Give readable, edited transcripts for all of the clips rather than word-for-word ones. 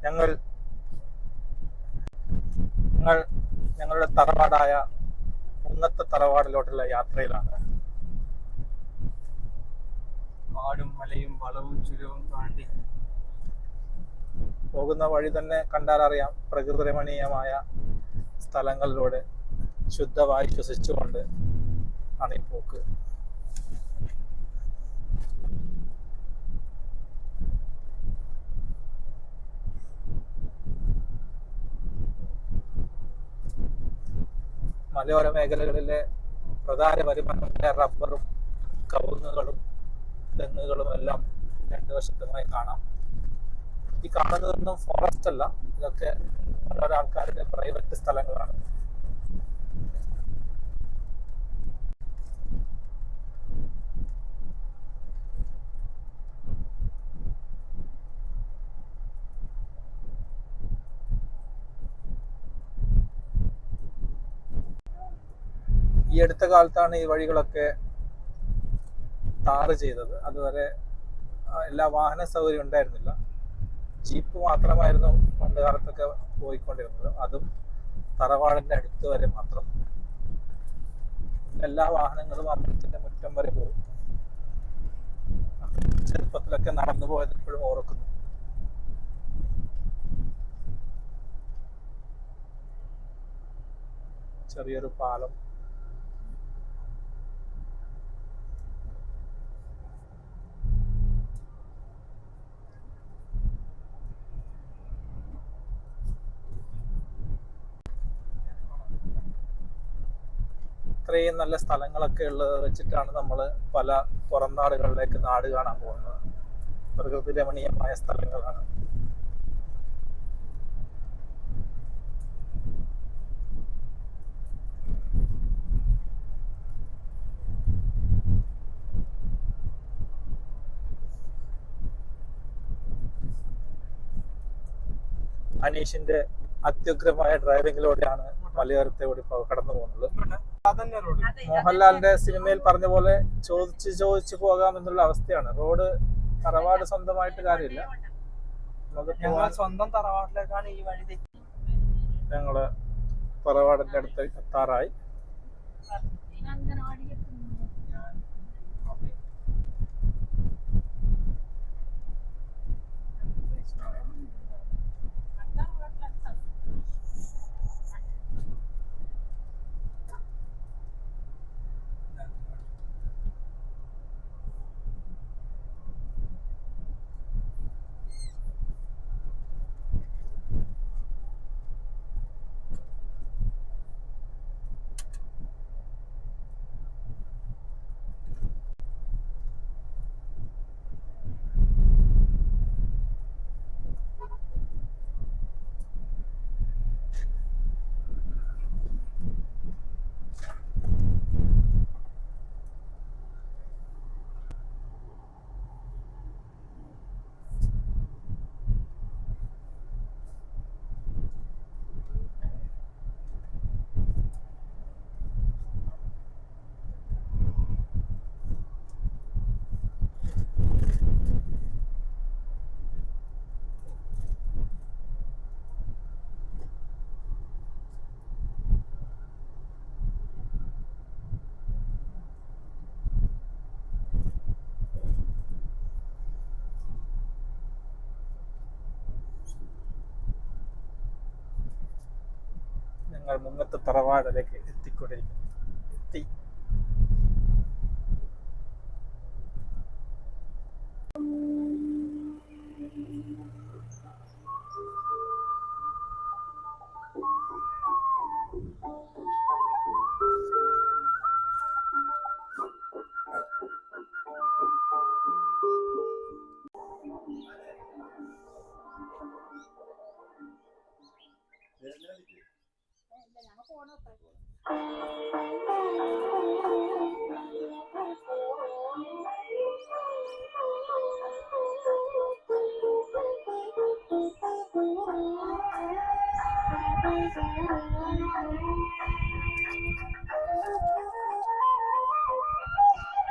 ഞങ്ങൾ ഞങ്ങൾ ഞങ്ങളുടെ തറവാടായ മുന്നത്തെ തറവാടിലോട്ടുള്ള യാത്രയിലാണ്. കാടും മലയും വളവും ചുരവും താണ്ടി പോകുന്ന വഴി തന്നെ കണ്ടാലറിയാം, പ്രകൃതി രമണീയമായ സ്ഥലങ്ങളിലൂടെ ശുദ്ധവായു ശ്വസിച്ചുകൊണ്ട് ആണ് ഈ പോക്ക്. മലയോര മേഖലകളിലെ പ്രധാന വരുമാനമായ റബ്ബറും കവുങ്ങുകളും തെങ്ങുകളും എല്ലാം രണ്ടു വശത്തുമായി കാണാം. ഈ കാണുന്നതൊന്നും ഫോറസ്റ്റ് അല്ല, ഇതൊക്കെ ഓരോ ആൾക്കാരുടെ പ്രൈവറ്റ് സ്ഥലങ്ങളാണ്. ഈ അടുത്ത കാലത്താണ് ഈ വഴികളൊക്കെ ടാർ ചെയ്തത്. അതുവരെ എല്ലാ വാഹന സൗകര്യം ഉണ്ടായിരുന്നില്ല. ജീപ്പ് മാത്രമായിരുന്നു പണ്ട് കാലത്തൊക്കെ പോയിക്കൊണ്ടിരുന്നത്, അതും തറവാടിന്റെ അടുത്ത് വരെ മാത്രം. എല്ലാ വാഹനങ്ങളും അമ്പലത്തിന്റെ മുറ്റം വരെ പോകും. ചെറുപ്പത്തിലൊക്കെ നടന്നു പോയത് ഇപ്പോഴും ഓർക്കുന്നു. ചെറിയൊരു പാലം. ഇത്രയും നല്ല സ്ഥലങ്ങളൊക്കെ ഉള്ളത് വെച്ചിട്ടാണ് നമ്മൾ പല പുറം നാടുകളിലേക്ക് നാട് കാണാൻ പോകുന്നത്. പ്രകൃതി രമണീയമായ സ്ഥലങ്ങളാണ്. അനീഷിന്റെ അത്യുഗ്രമായ ഡ്രൈവിംഗിലൂടെയാണ് മലയോരത്തെ കൂടി കടന്നു പോകുന്നത്. മോഹൻലാലിന്റെ സിനിമയിൽ പറഞ്ഞ പോലെ ചോദിച്ചു പോകാം എന്നുള്ള അവസ്ഥയാണ്. റോഡ് തറവാട് സ്വന്തമായിട്ട് കാര്യമില്ല, സ്വന്തം തറവാട്ടിലേക്കാണ് ഈ വഴി. ഞങ്ങള് തറവാടിന്റെ അടുത്ത് എത്താറായി. ഞങ്ങൾ മുന്നത്തെ തറവാടിലേക്ക് എത്തിക്കൊണ്ടിരിക്കുന്നു.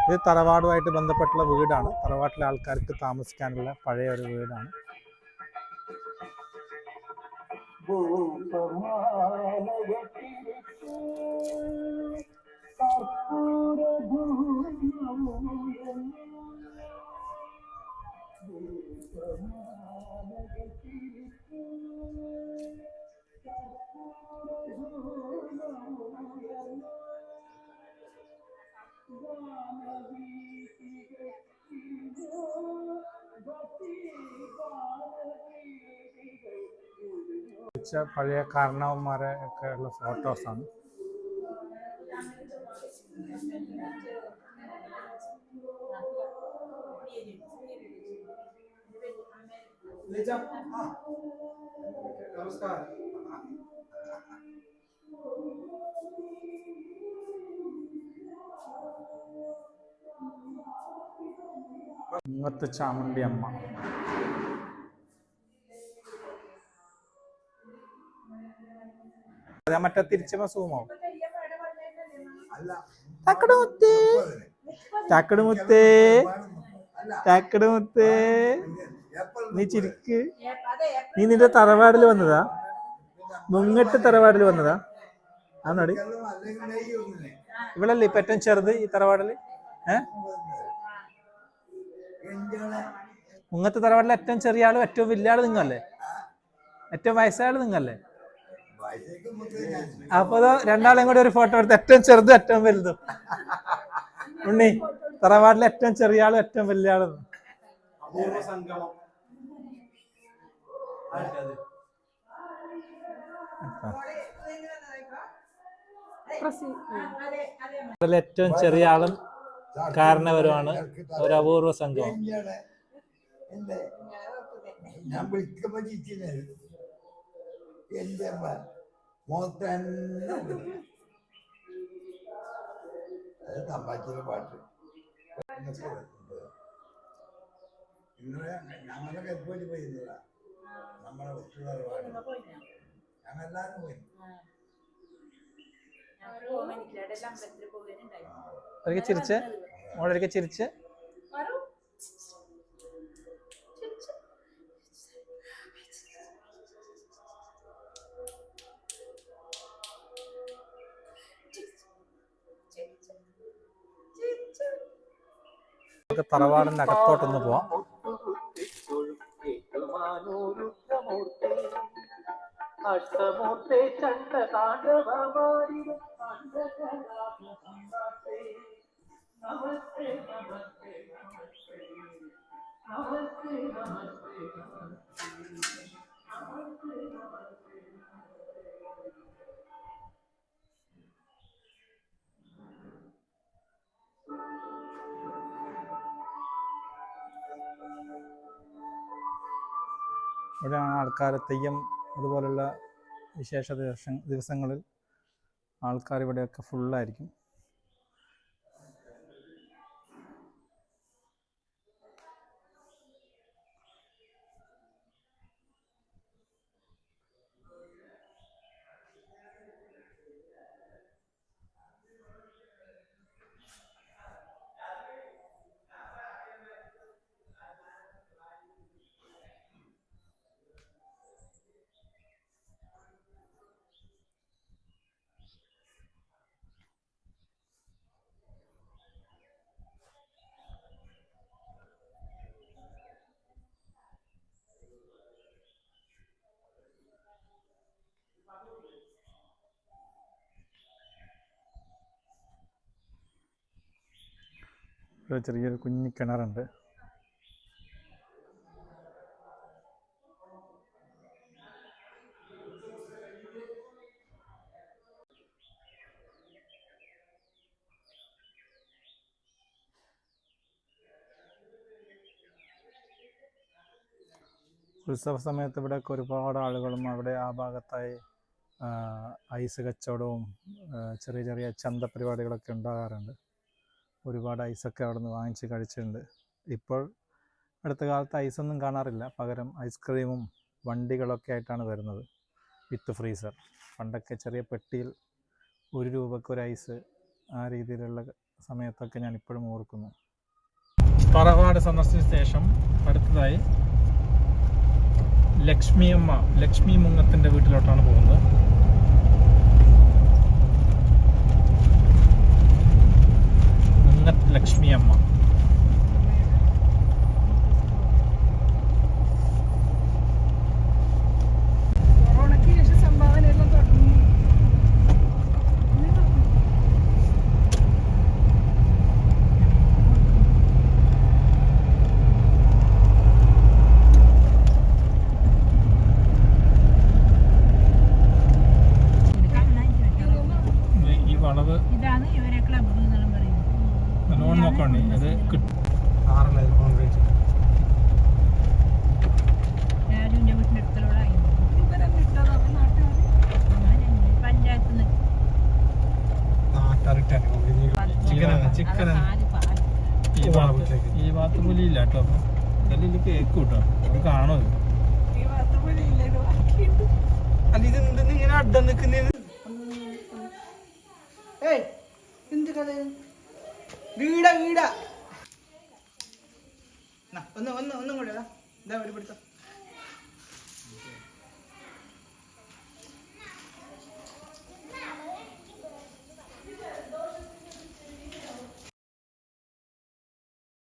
ഇത് തറവാടുമായിട്ട് ബന്ധപ്പെട്ടുള്ള വീടാണ്. തറവാട്ടിലെ ആൾക്കാർക്ക് താമസിക്കാനുള്ള പഴയ ഒരു വീടാണ്. പഴയ കാരണവന്മാരെ ഒക്കെ ഉള്ള ഫോട്ടോസാണ്. നമസ്കാരം. ഇങ്ങത്തെ ചാമുണ്ടി അമ്മ. മറ്റേ തിരിച്ച സൂമാവും. നീ ചിരിക്ക്. നീ നിന്റെ തറവാടിൽ വന്നതാ? മുങ്ങട്ട് തറവാടിൽ വന്നതാ? ആണോടി? ഇവളല്ലേ ഇപ്പൊ ഏറ്റവും ചെറുത് ഈ തറവാടില്? മുങ്ങത്തെ തറവാടിലെ ഏറ്റവും ചെറിയ ആളും ഏറ്റവും വലിയ ആള് നിങ്ങല്ലേ? ഏറ്റവും വയസ്സായ ആള് നിങ്ങല്ലേ? അപ്പൊ രണ്ടാളെയും കൂടി ഒരു ഫോട്ടോ എടുത്ത് ഏറ്റവും ചെറുതും ഏറ്റവും വലുതും. ഉണ്ണി, തറവാടിലെ ഏറ്റവും ചെറിയ ആളും ഏറ്റവും വലിയ ആളും. ഏറ്റവും ചെറിയ ആളും കാരണവരുമാണ് ഒരു അപൂർവ സംഘം. ഞാൻ വിളിക്കുമ്പോ എന്റെ തമ്പാച്ചിയുടെ പാട്ട് ഇന്നലെ ഞങ്ങളൊക്കെ എപ്പോഴും പോയിരുന്നതാ. നമ്മളെ ഒത്തുള്ള പാട്ട് ഞങ്ങളെല്ലാരും പോയി. ഒരിക്കൽ ചിരിച്ച് മോളൊരിക്കൽ ചിരിച്ച്. തറവാടിന്റെ അകത്തോട്ടൊന്ന് പോവാം. ഇവിടെയാണ് ആൾക്കാർ തെയ്യം അതുപോലുള്ള വിശേഷ ദിവസങ്ങളിൽ ആൾക്കാർ ഇവിടെയൊക്കെ ഫുള്ളായിരിക്കും. ചെറിയൊരു കുഞ്ഞി കിണറുണ്ട്. ഉത്സവ സമയത്ത് ഇവിടെയൊക്കെ ഒരുപാട് ആളുകളും അവിടെ ആ ഭാഗത്തായി ഐസ് കച്ചവടവും ചെറിയ ചെറിയ ചന്ത പരിപാടികളൊക്കെ ഉണ്ടാകാറുണ്ട്. ഒരുപാട് ഐസൊക്കെ അവിടെ നിന്ന് വാങ്ങിച്ച് കഴിച്ചിട്ടുണ്ട്. ഇപ്പോൾ അടുത്ത കാലത്ത് ഐസൊന്നും കാണാറില്ല, പകരം ഐസ്ക്രീമും വണ്ടികളൊക്കെ ആയിട്ടാണ് വരുന്നത് വിത്ത് ഫ്രീസർ. പണ്ടൊക്കെ ചെറിയ പെട്ടിയിൽ 1 രൂപയ്ക്ക് ഒരു ഐസ്, ആ രീതിയിലുള്ള സമയത്തൊക്കെ ഞാൻ ഇപ്പോഴും ഓർക്കുന്നു. തറവാട് സന്ദർശിച്ച ശേഷം അടുത്തതായി ലക്ഷ്മി മുങ്ങത്തിന്റെ വീട്ടിലോട്ടാണ് പോകുന്നത്. മുങ്ങത്ത് ലക്ഷ്മി അമ്മ. കൊറോണയ്ക്ക് ശേഷം സംഭാവനയെല്ലാം തുടങ്ങി. ഈ വളവ് ഇതാണ് ഇവരെ ക്ലബ് എന്നെല്ലാം പറയുന്നത്. നല്ലോണം നോക്കണ്ടേ, അത് കിട്ടും. രാജുവിന്റെ വീട്ടിന്റെ അടുത്തുള്ളതായി പഞ്ചായത്ത് ഈ ഭാഗത്ത് പുലിയില്ല കേട്ടോ. അപ്പൊ ഇതെല്ലാം കേക്ക് കിട്ടോ, അത് കാണോ. അല്ല ഇത് എന്തെന്ന് ഇങ്ങനെ അഡം നിൽക്കുന്നത്? എന്ത് കഥ? വീടാ ഒന്ന് ഒന്നും കൂടെ ഇതാ ഇവിടെ പിടുത്തം.